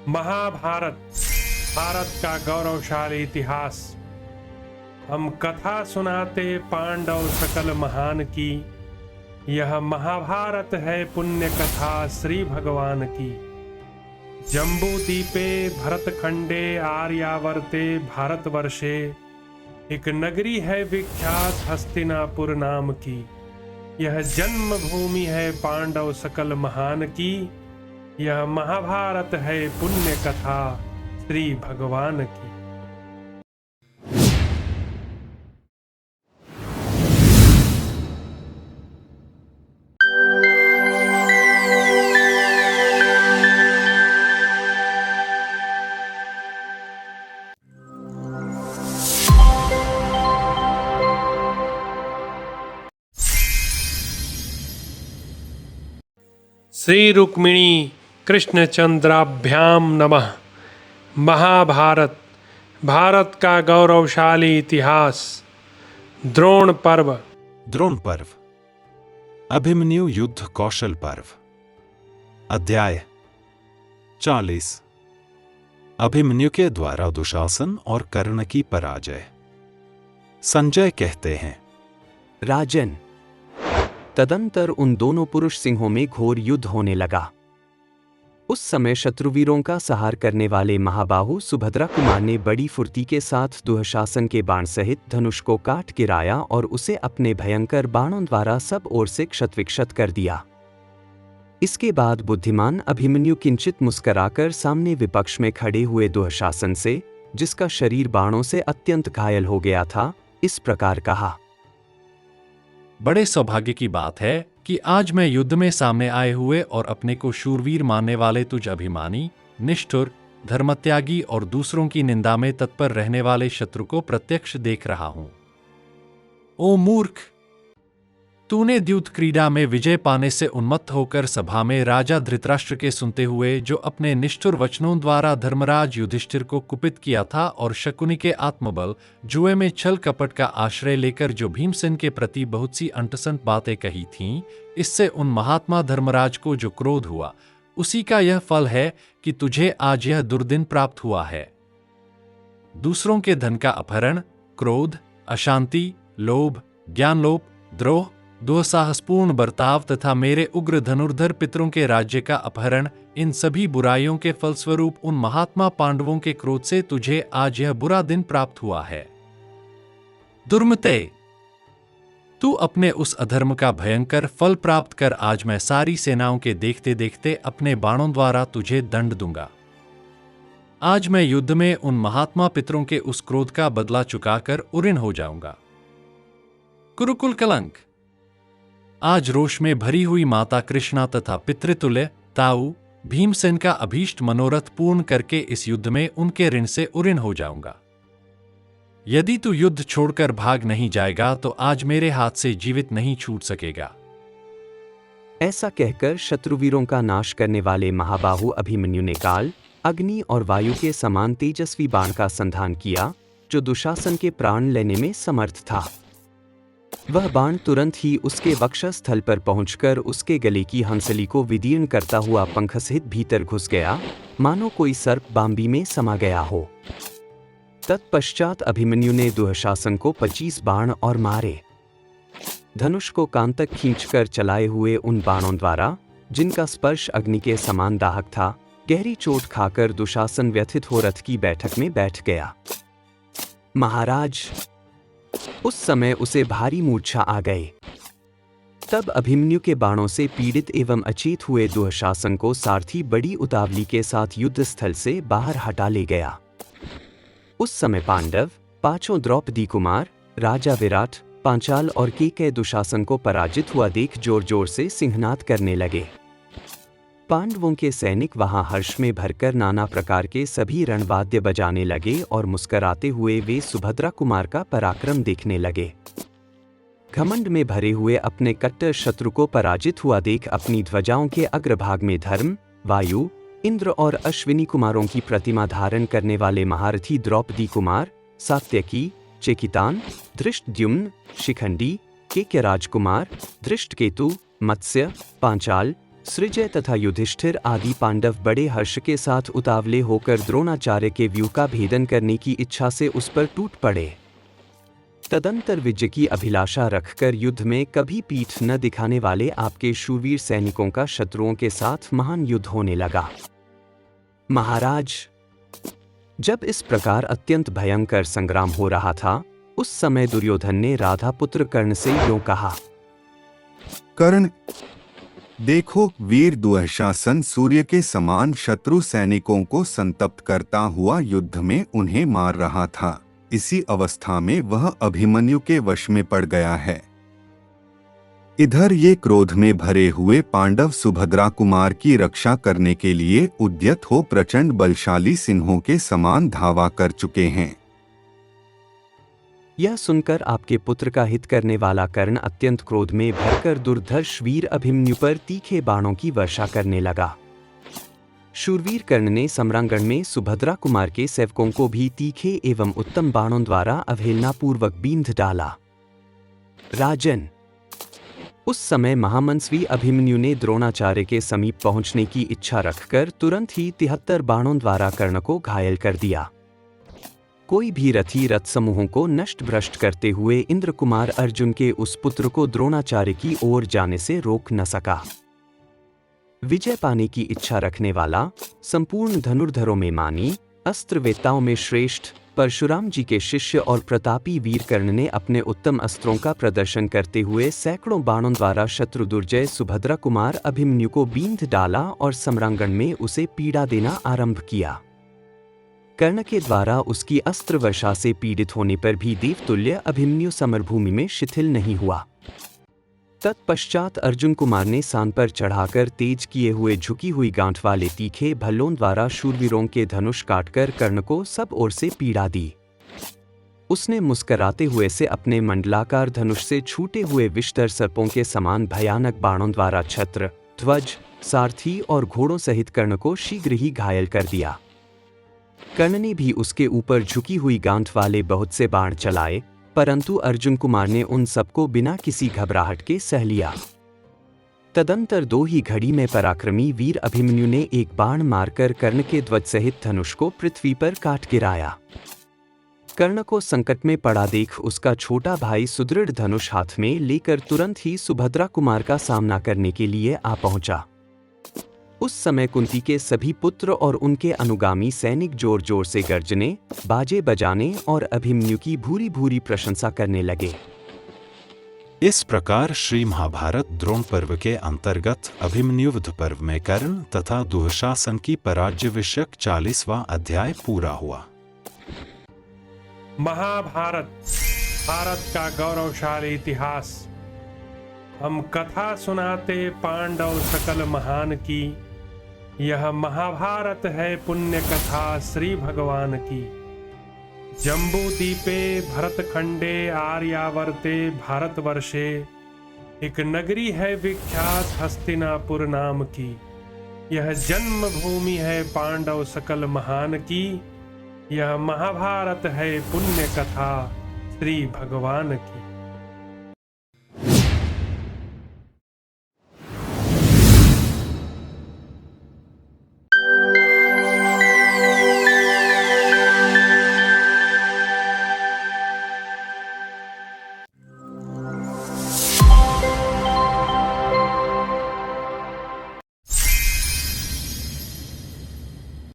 महाभारत भारत का गौरवशाली इतिहास। हम कथा सुनाते पांडव सकल महान की। यह महाभारत है पुण्य कथा श्री भगवान की। जम्बू दीपे भरतखंडे आर्यावर्ते भारतवर्षे एक नगरी है विख्यात हस्तिनापुर नाम की। यह जन्मभूमि है पांडव सकल महान की। यह महाभारत है पुण्य कथा श्री भगवान की। श्री रुक्मिणी कृष्णचंद्राभ्याम नमः। महाभारत भारत का गौरवशाली इतिहास। द्रोण पर्व। द्रोण पर्व, अभिमन्यु युद्ध कौशल पर्व। अध्याय 40। अभिमन्यु के द्वारा दुशासन और कर्ण की पराजय। संजय कहते हैं, राजन, तदंतर उन दोनों पुरुष सिंहों में घोर युद्ध होने लगा। उस समय शत्रुवीरों का संहार करने वाले महाबाहु सुभद्रा कुमार ने बड़ी फुर्ती के साथ दुशासन के बाण सहित धनुष को काट गिराया और उसे अपने भयंकर बाणों द्वारा सब ओर से क्षत-विक्षत कर दिया। इसके बाद बुद्धिमान अभिमन्यु किंचित मुस्कराकर सामने विपक्ष में खड़े हुए दुशासन से, जिसका शरीर बाणों से अत्यंत घायल हो गया था, इस प्रकार कहा। बड़े सौभाग्य की बात है कि आज मैं युद्ध में सामने आए हुए और अपने को शूरवीर मानने वाले तुझ अभिमानी, निष्ठुर, धर्मत्यागी और दूसरों की निंदा में तत्पर रहने वाले शत्रु को प्रत्यक्ष देख रहा हूं। ओ मूर्ख, तूने द्यूत क्रीड़ा में विजय पाने से उन्मत्त होकर सभा में राजा धृतराष्ट्र के सुनते हुए जो अपने निष्ठुर वचनों द्वारा धर्मराज युधिष्ठिर को कुपित किया था और शकुनि के आत्मबल जुए में छल कपट का आश्रय लेकर जो भीमसेन के प्रति बहुत सी अंटसंट बातें कही थीं, इससे उन महात्मा धर्मराज को जो क्रोध हुआ, उसी का यह फल है कि तुझे आज यह दुर्दिन प्राप्त हुआ है। दूसरों के धन का अपहरण, क्रोध, अशांति, लोभ, ज्ञानलोप, द्रोह, दुस्साहसपूर्ण बर्ताव तथा मेरे उग्र धनुर्धर पितरों के राज्य का अपहरण, इन सभी बुराइयों के फलस्वरूप उन महात्मा पांडवों के क्रोध से तुझे आज यह बुरा दिन प्राप्त हुआ है। दुर्मते, तू अपने उस अधर्म का भयंकर फल प्राप्त कर आज मैं सारी सेनाओं के देखते देखते अपने बाणों द्वारा तुझे दंड दूंगा। आज मैं युद्ध में उन महात्मा पितरों के उस क्रोध का बदला चुकाकर उऋण हो जाऊंगा। कुरुकुल कलंक, आज रोष में भरी हुई माता कृष्णा तथा पितृतुल्य ताऊ भीमसेन का अभीष्ट मनोरथ पूर्ण करके इस युद्ध में उनके ऋण से उऋण हो जाऊंगा। यदि तू युद्ध छोड़कर भाग नहीं जाएगा तो आज मेरे हाथ से जीवित नहीं छूट सकेगा। ऐसा कहकर शत्रुवीरों का नाश करने वाले महाबाहु अभिमन्यु ने काल, अग्नि और वायु के समान तेजस्वी बाण का संधान किया, जो दुशासन के प्राण लेने में समर्थ था। वह बाण तुरंत ही उसके वक्षस्थल पर पहुंचकर उसके गले की हंसली को विदीर्ण करता हुआ पंख सहित भीतर घुस गया, मानो कोई सर्प बांबी में समा गया हो। तत्पश्चात अभिमन्यु ने दुशासन को 25 बाण और मारे। धनुष को कान तक खींचकर चलाए हुए उन बाणों द्वारा, जिनका स्पर्श अग्नि के समान दाहक था, गहरी चोट खाकर दुशासन व्यथित हो रथ की बैठक में बैठ गया। महाराज, उस समय उसे भारी मूर्छा आ गई। तब अभिमन्यु के बाणों से पीड़ित एवं अचेत हुए दुशासन को सारथी बड़ी उतावली के साथ युद्ध स्थल से बाहर हटा ले गया। उस समय पांडव पांचों द्रौपदी कुमार, राजा विराट, पांचाल और केकय दुशासन को पराजित हुआ देख जोर जोर से सिंहनाद करने लगे। पांडवों के सैनिक वहां हर्ष में भरकर नाना प्रकार के सभी रणवाद्य बजाने लगे और मुस्कराते हुए वे सुभद्रा कुमार का पराक्रम देखने लगे। घमंड में भरे हुए अपने कट्टर शत्रु को पराजित हुआ देख अपनी ध्वजाओं के अग्रभाग में धर्म, वायु, इंद्र और अश्विनी कुमारों की प्रतिमा धारण करने वाले महारथी द्रौपदी कुमार, सात्यकी, चेकितान, धृष्टद्युम्न, शिखंडी, केकय राजकुमार, धृष्टकेतु, मत्स्य, पांचाल, सृजय तथा युधिष्ठिर आदि पांडव बड़े हर्ष के साथ उतावले होकर द्रोणाचार्य के व्यू का भेदन करने की इच्छा से उस पर टूट पड़े। तदंतर विजय की अभिलाषा रखकर युद्ध में कभी पीठ न दिखाने वाले आपके शूरवीर सैनिकों का शत्रुओं के साथ महान युद्ध होने लगा। महाराज, जब इस प्रकार अत्यंत भयंकर संग्राम हो रहा था, उस समय दुर्योधन ने राधा पुत्र कर्ण से यूं कहा। कर्ण, देखो, वीर दुःशासन सूर्य के समान शत्रु सैनिकों को संतप्त करता हुआ युद्ध में उन्हें मार रहा था। इसी अवस्था में वह अभिमन्यु के वश में पड़ गया है। इधर ये क्रोध में भरे हुए पांडव सुभद्रा कुमार की रक्षा करने के लिए उद्यत हो प्रचंड बलशाली सिंहों के समान धावा कर चुके हैं। यह सुनकर आपके पुत्र का हित करने वाला कर्ण अत्यंत क्रोध में भरकर दुर्धर्ष वीर अभिमन्यु पर तीखे बाणों की वर्षा करने लगा। शूरवीर कर्ण ने सम्रांगण में सुभद्रा कुमार के सेवकों को भी तीखे एवं उत्तम बाणों द्वारा अवहेलनापूर्वक बींध डाला। राजन, उस समय महामंसवी अभिमन्यु ने द्रोणाचार्य के समीप पहुंचने की इच्छा रखकर तुरंत ही 73 बाणों द्वारा कर्ण को घायल कर दिया। कोई भी रथी रथ समूहों को नष्ट भ्रष्ट करते हुए इंद्र कुमार अर्जुन के उस पुत्र को द्रोणाचार्य की ओर जाने से रोक न सका। विजय पाने की इच्छा रखने वाला, संपूर्ण धनुर्धरों में मानी, अस्त्रवेत्ताओं में श्रेष्ठ परशुराम जी के शिष्य और प्रतापी वीर कर्ण ने अपने उत्तम अस्त्रों का प्रदर्शन करते हुए सैकड़ों बाणों द्वारा शत्रु दुर्जय सुभद्रा कुमार अभिमन्यु को बींध डाला और सम्रांगण में उसे पीड़ा देना आरंभ किया। कर्ण के द्वारा उसकी अस्त्र वर्षा से पीड़ित होने पर भी देवतुल्य अभिमन्यु समरभूमि में शिथिल नहीं हुआ। तत्पश्चात अर्जुन कुमार ने सान पर चढ़ाकर तेज किए हुए झुकी हुई गांठ वाले तीखे भल्लों द्वारा शूरवीरों के धनुष काटकर कर्ण को सब ओर से पीड़ा दी। उसने मुस्कराते हुए से अपने मंडलाकार धनुष से छूटे हुए विषधर सर्पों के समान भयानक बाणों द्वारा छत्र, ध्वज, सारथी और घोड़ों सहित कर्ण को शीघ्र ही घायल कर दिया। कर्ण ने भी उसके ऊपर झुकी हुई गांठ वाले बहुत से बाण चलाए, परंतु अर्जुन कुमार ने उन सबको बिना किसी घबराहट के सह लिया। तदंतर 2 ही घड़ी में पराक्रमी वीर अभिमन्यु ने एक बाण मारकर कर्ण के ध्वज सहित धनुष को पृथ्वी पर काट गिराया। कर्ण को संकट में पड़ा देख उसका छोटा भाई सुदृढ़ धनुष हाथ में लेकर तुरंत ही सुभद्रा कुमार का सामना करने के लिए आ पहुंचा। उस समय कुंती के सभी पुत्र और उनके अनुगामी सैनिक जोर जोर से गर्जने, बाजे बजाने और अभिमन्यु की भूरी भूरी प्रशंसा करने लगे। इस प्रकार श्री महाभारत द्रोण पर्व के अंतर्गत अभिमन्यु वध पर्व में कर्ण तथा दुःशासन की पराजय विषयक 40वां अध्याय पूरा हुआ। महाभारत, भारत का गौरवशाली इतिहास। हम कथा सुनाते पांडव सकल महान की, यह महाभारत है पुण्य कथा श्री भगवान की। जम्बू दीपे भरतखंडे आर्यावर्ते भारतवर्षे, एक नगरी है विख्यात हस्तिनापुर नाम की। यह जन्मभूमि है पांडव सकल महान की, यह महाभारत है पुण्य कथा श्री भगवान की।